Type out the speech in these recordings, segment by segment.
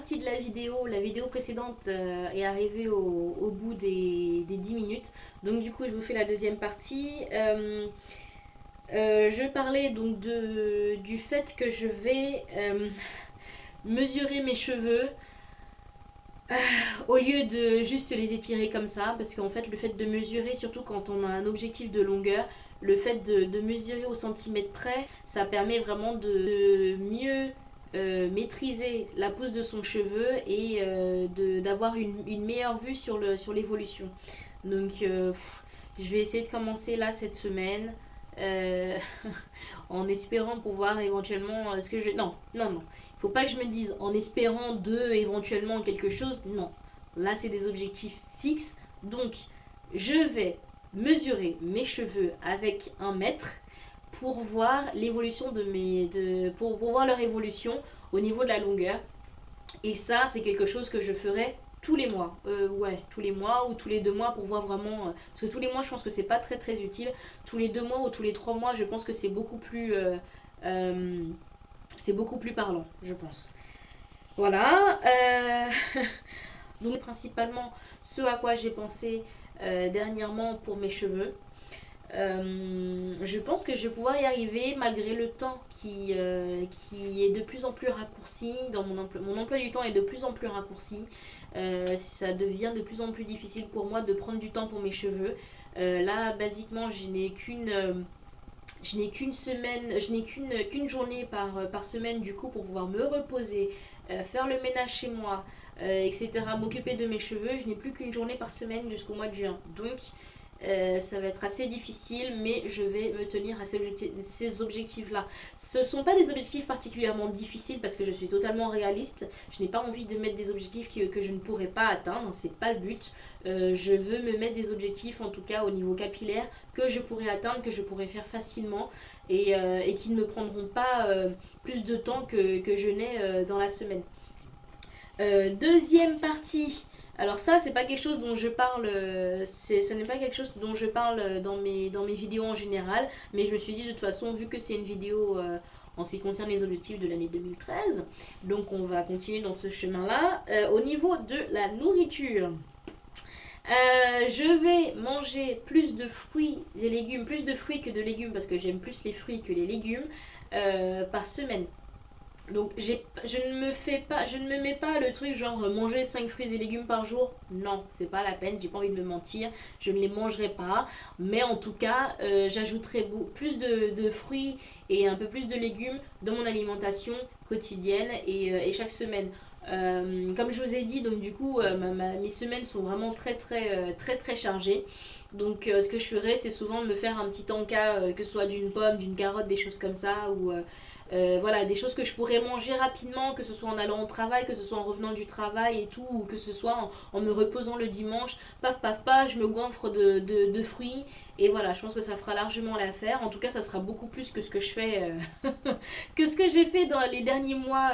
partie de la vidéo précédente est arrivée au bout des 10 minutes. Donc du coup, je vous fais la deuxième partie. Je parlais donc du fait que je vais mesurer mes cheveux au lieu de juste les étirer comme ça. Parce qu'en fait, le fait de mesurer, surtout quand on a un objectif de longueur, le fait de mesurer au centimètre près, ça permet vraiment de mieux maîtriser la pousse de son cheveu et d'avoir une meilleure vue sur l'évolution. Donc je vais essayer de commencer là cette semaine euh, en espérant pouvoir éventuellement ce que je... Non, non, non. Il faut pas que je me dise en espérant de éventuellement quelque chose. Non. Là, c'est des objectifs fixes. Donc, je vais mesurer mes cheveux avec un mètre pour voir l'évolution pour voir leur évolution au niveau de la longueur. Et ça, c'est quelque chose que je ferai tous les mois. Ouais, tous les mois ou tous les 2 mois pour voir vraiment. Parce que tous les mois, je pense que c'est pas très très utile. Tous les 2 mois ou tous les 3 mois, je pense que euh, c'est beaucoup plus parlant, je pense. Voilà. Donc, principalement, ce à quoi j'ai pensé dernièrement pour mes cheveux. Je pense que je vais pouvoir y arriver malgré le temps qui est de plus en plus raccourci. Mon emploi du temps est de plus en plus raccourci. Ça devient de plus en plus difficile pour moi de prendre du temps pour mes cheveux. Là, basiquement, je n'ai qu'une semaine, je n'ai qu'une journée par semaine du coup pour pouvoir me reposer, faire le ménage chez moi, etc. M'occuper de mes cheveux. Je n'ai plus qu'une journée par semaine jusqu'au mois de juin. Donc, ça va être assez difficile, mais je vais me tenir à ces objectifs-là. Ce ne sont pas des objectifs particulièrement difficiles parce que je suis totalement réaliste. Je n'ai pas envie de mettre des objectifs que je ne pourrais pas atteindre, c'est pas le but. Je veux me mettre des objectifs, en tout cas au niveau capillaire, que je pourrais atteindre, que je pourrais faire facilement et qui ne me prendront pas plus de temps que je n'ai dans la semaine. Deuxième partie. Alors ça, c'est pas quelque chose dont je parle, ce n'est pas quelque chose dont je parle dans mes vidéos en général, mais je me suis dit de toute façon, vu que c'est une vidéo en ce qui concerne les objectifs de l'année 2013, donc on va continuer dans ce chemin-là. Au niveau de la nourriture, je vais manger plus de fruits et légumes, plus de fruits que de légumes, parce que j'aime plus les fruits que les légumes, par semaine. Donc je ne me mets pas le truc genre manger 5 fruits et légumes par jour. Non, c'est pas la peine, j'ai pas envie de me mentir, je ne les mangerai pas. Mais en tout cas, j'ajouterai plus de fruits et un peu plus de légumes dans mon alimentation quotidienne et chaque semaine. Comme je vous ai dit, donc du coup, mes semaines sont vraiment très chargées. Donc ce que je ferai, c'est souvent me faire un petit encas, que ce soit d'une pomme, d'une carotte, des choses comme ça, ou voilà, des choses que je pourrais manger rapidement, que ce soit en allant au travail, que ce soit en revenant du travail et tout, ou que ce soit en me reposant le dimanche. Paf, paf, paf, je me goinfre de fruits. Et voilà, je pense que ça fera largement l'affaire. En tout cas, ça sera beaucoup plus que ce que je fais, que ce que j'ai fait dans les derniers mois.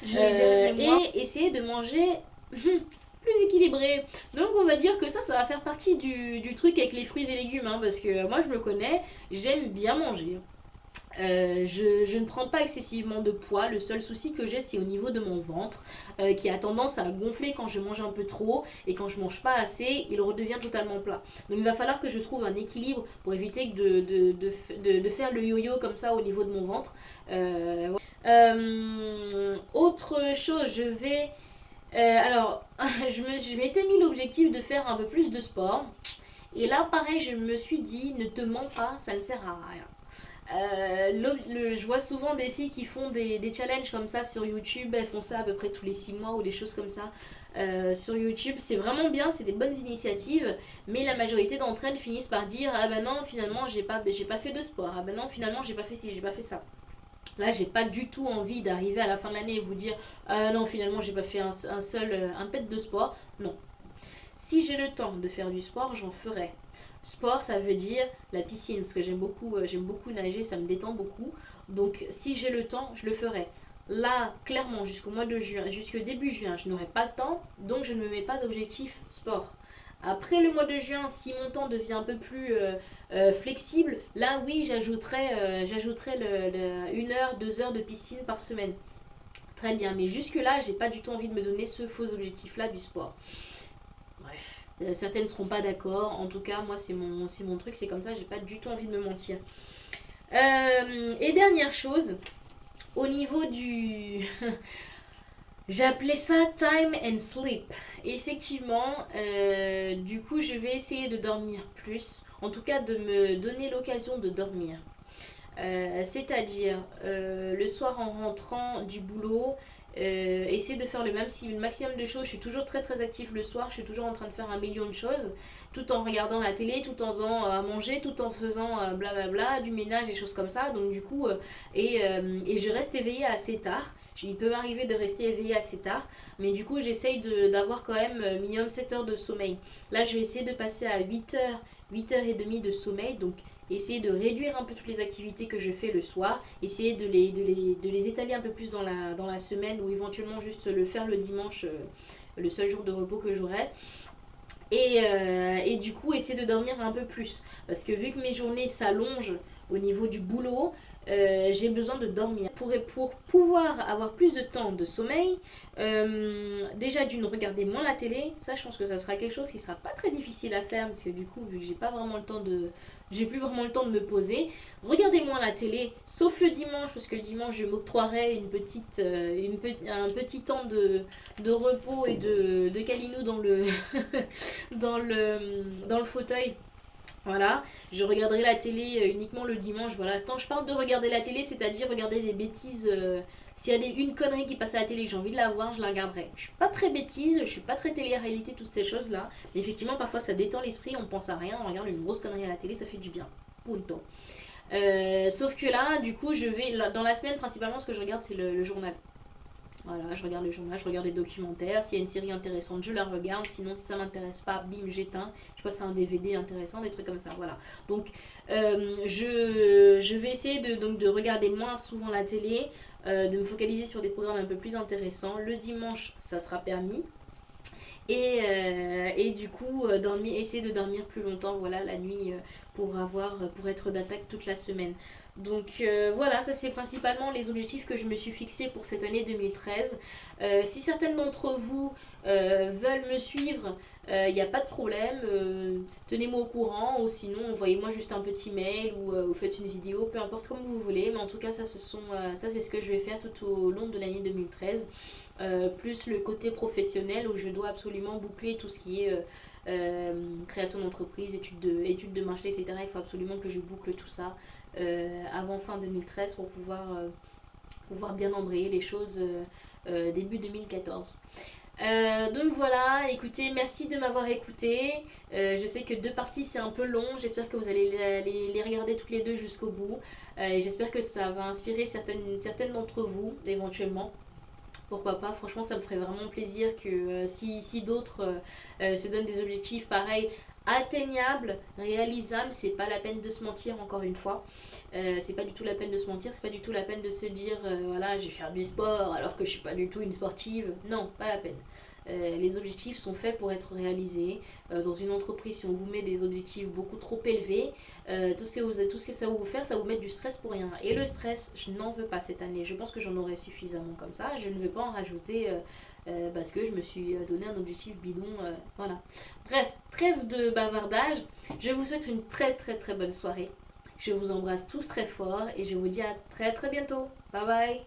Et essayer de manger plus équilibré. Donc on va dire que ça va faire partie du truc avec les fruits et légumes, hein, parce que moi je me connais, j'aime bien manger. Je ne prends pas excessivement de poids. Le seul souci que j'ai, c'est au niveau de mon ventre, qui a tendance à gonfler quand je mange un peu trop, et quand je mange pas assez, il redevient totalement plat. Donc il va falloir que je trouve un équilibre pour éviter de faire le yo-yo comme ça au niveau de mon ventre. Autre chose, alors, je m'étais mis l'objectif de faire un peu plus de sport. Et là, pareil, je me suis dit, ne te mens pas, ça ne sert à rien. Je vois souvent des filles qui font des challenges comme ça sur YouTube. Elles font ça à peu près tous les 6 mois ou des choses comme ça sur YouTube. C'est vraiment bien, c'est des bonnes initiatives. Mais la majorité d'entre elles finissent par dire: ah ben non, finalement, j'ai pas fait de sport. Ah ben non, finalement, j'ai pas fait ci, j'ai pas fait ça. Là, j'ai pas du tout envie d'arriver à la fin de l'année et vous dire: ah non, finalement, j'ai pas fait un pet de sport. Non. Si j'ai le temps de faire du sport, j'en ferai. Sport, ça veut dire la piscine, parce que j'aime beaucoup nager, ça me détend beaucoup. Donc, si j'ai le temps, je le ferai. Là, clairement, jusqu'au mois de juin, jusqu'au début juin, je n'aurai pas le temps, donc je ne me mets pas d'objectif sport. Après le mois de juin, si mon temps devient un peu plus flexible, là oui, j'ajouterai 1 heure, 2 heures de piscine par semaine. très bien. Mais jusque-là, j'ai pas du tout envie de me donner ce faux objectif-là du sport. Bref, certaines ne seront pas d'accord. En tout cas, moi, c'est mon truc, c'est comme ça, j'ai pas du tout envie de me mentir. Et dernière chose, au niveau du... J'ai appelé ça time and sleep. Et effectivement, du coup, je vais essayer de dormir plus. En tout cas, de me donner l'occasion de dormir. C'est-à-dire, le soir en rentrant du boulot, essayer de faire le maximum de choses. Je suis toujours très très active le soir, je suis toujours en train de faire un million de choses, tout en regardant la télé, tout en faisant à manger, tout en faisant blablabla, du ménage, des choses comme ça. Donc du coup, et je reste éveillée assez tard. Il peut m'arriver de rester éveillée assez tard, mais du coup j'essaye d'avoir quand même minimum 7 heures de sommeil. Là je vais essayer de passer à 8 heures, 8h30 de sommeil, donc essayer de réduire un peu toutes les activités que je fais le soir, essayer de les étaler un peu plus dans la semaine ou éventuellement juste le faire le dimanche, le seul jour de repos que j'aurai. Et du coup, essayer de dormir un peu plus. Parce que vu que mes journées s'allongent au niveau du boulot, j'ai besoin de dormir. Pour pouvoir avoir plus de temps de sommeil, déjà d'une regarder moins la télé, ça je pense que ça sera quelque chose qui sera pas très difficile à faire parce que du coup vu que j'ai plus vraiment le temps de me poser. Regardez moins la télé, sauf le dimanche parce que le dimanche je m'octroierai un petit temps de repos et de câlinou dans le dans le fauteuil. Voilà, je regarderai la télé uniquement le dimanche. Voilà, quand je parle de regarder la télé, c'est-à-dire regarder des bêtises. S'il y a une connerie qui passe à la télé que j'ai envie de la voir, je la regarderai. Je suis pas très bêtise, je suis pas très télé-réalité, toutes ces choses-là. Mais effectivement, parfois ça détend l'esprit, on pense à rien, on regarde une grosse connerie à la télé, ça fait du bien. Punto. Sauf que là, du coup, dans la semaine, principalement, ce que je regarde, c'est le journal. Voilà, je regarde le journal, je regarde des documentaires. S'il y a une série intéressante, je la regarde. Sinon, si ça m'intéresse pas, bim, j'éteins. Je passe à un DVD intéressant, des trucs comme ça. Voilà. Donc, je vais essayer donc, de regarder moins souvent la télé, de me focaliser sur des programmes un peu plus intéressants. Le dimanche, ça sera permis. Et du coup, essayer de dormir plus longtemps, voilà, la nuit, pour être d'attaque toute la semaine. Donc voilà, ça c'est principalement les objectifs que je me suis fixés pour cette année 2013. Si certaines d'entre vous veulent me suivre, il n'y a pas de problème. Tenez-moi au courant ou sinon envoyez-moi juste un petit mail ou vous faites une vidéo, peu importe comme vous voulez. Mais en tout cas, ça c'est ce que je vais faire tout au long de l'année 2013. Plus le côté professionnel où je dois absolument boucler tout ce qui est création d'entreprise, études de marché, etc. Il faut absolument que je boucle tout ça avant fin 2013 pour pouvoir bien embrayer les choses début 2014. Donc voilà, écoutez, merci de m'avoir écouté. Je sais que 2 parties c'est un peu long, j'espère que vous allez les regarder toutes les deux jusqu'au bout. Et j'espère que ça va inspirer certaines d'entre vous éventuellement. Pourquoi pas, franchement ça me ferait vraiment plaisir que si d'autres se donnent des objectifs pareils, atteignables, réalisables, c'est pas la peine de se mentir encore une fois. C'est pas du tout la peine de se mentir, c'est pas du tout la peine de se dire voilà, je vais faire du sport alors que je suis pas du tout une sportive. Non, pas la peine. Les objectifs sont faits pour être réalisés. Dans une entreprise, si on vous met des objectifs beaucoup trop élevés, tout ce que ça va vous faire, ça va vous mettre du stress pour rien. Et le stress, je n'en veux pas cette année. Je pense que j'en aurai suffisamment comme ça. Je ne vais pas en rajouter parce que je me suis donné un objectif bidon. Voilà. Bref, trêve de bavardage. Je vous souhaite une très très très bonne soirée. Je vous embrasse tous très fort et je vous dis à très très bientôt. Bye bye.